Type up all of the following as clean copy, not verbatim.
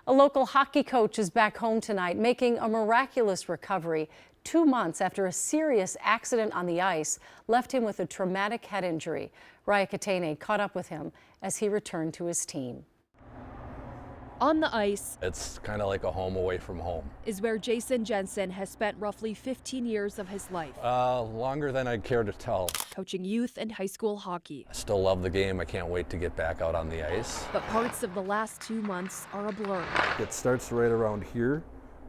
A local hockey coach is back home tonight, making a miraculous recovery 2 months after a serious accident on the ice left him with a traumatic head injury. Raya Katene caught up with him as he returned to his team. On the ice, it's kind of like a home away from home. Is where Jason Jensen has spent roughly 15 years of his life. Longer than I'd care to tell. Coaching youth and high school hockey. I still love the game. I can't wait to get back out on the ice. But parts of the last 2 months are a blur. It starts right around here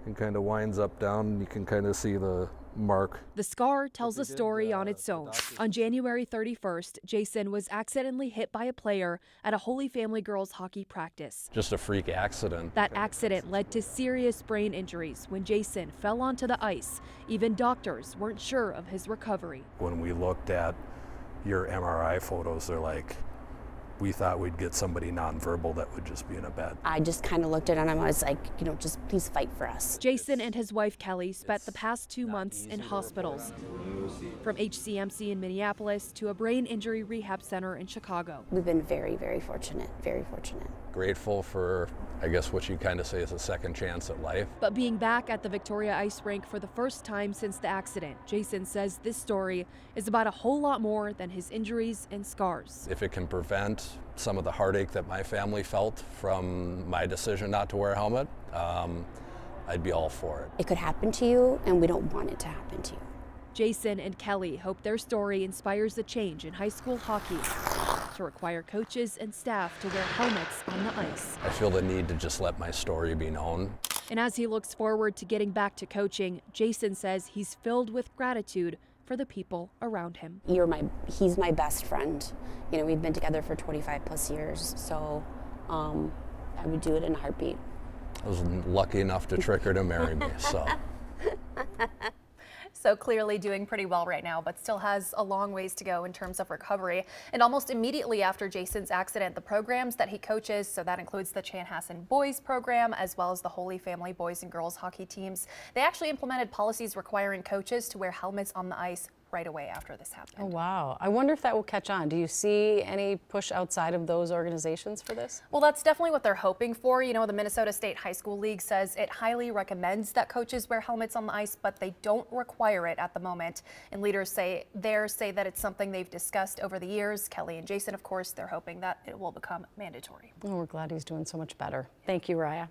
and kind of winds up down, and you can kind of see the mark. The scar tells a story on its own. On January 31st, Jason was accidentally hit by a player at a Holy Family girls hockey practice. Just a freak accident. That accident led to serious brain injuries when Jason fell onto the ice. Even doctors weren't sure of his recovery. When we looked at your MRI photos, they're like, we thought we'd get somebody nonverbal that would just be in a bed. I just kind of looked at him and I was like, just please fight for us. Jason and his wife Kelly spent the past 2 months in hospitals, from HCMC in Minneapolis to a brain injury rehab center in Chicago. We've been very, very fortunate, very fortunate. Grateful for, I guess, what you kind of say is a second chance at life. But being back at the Victoria Ice Rink for the first time since the accident, Jason says this story is about a whole lot more than his injuries and scars. If it can prevent some of the heartache that my family felt from my decision not to wear a helmet, I'd be all for it. It could happen to you, and we don't want it to happen to you. Jason and Kelly hope their story inspires a change in high school hockey to require coaches and staff to wear helmets on the ice. I feel the need to just let my story be known. And as he looks forward to getting back to coaching, Jason says he's filled with gratitude for the people around him. He's my best friend. We've been together for 25 plus years, so I would do it in a heartbeat. I was lucky enough to trick her to marry me, so. So clearly doing pretty well right now, but still has a long ways to go in terms of recovery. And almost immediately after Jason's accident, the programs that he coaches, so that includes the Chanhassen boys program, as well as the Holy Family boys and girls hockey teams, they actually implemented policies requiring coaches to wear helmets on the ice right away after this happened. Oh, wow. I wonder if that will catch on. Do you see any push outside of those organizations for this? Well, that's definitely what they're hoping for. The Minnesota State High School League says it highly recommends that coaches wear helmets on the ice, but they don't require it at the moment. And leaders say that it's something they've discussed over the years. Kelly and Jason, of course, they're hoping that it will become mandatory. Oh, we're glad he's doing so much better. Thank you, Raya.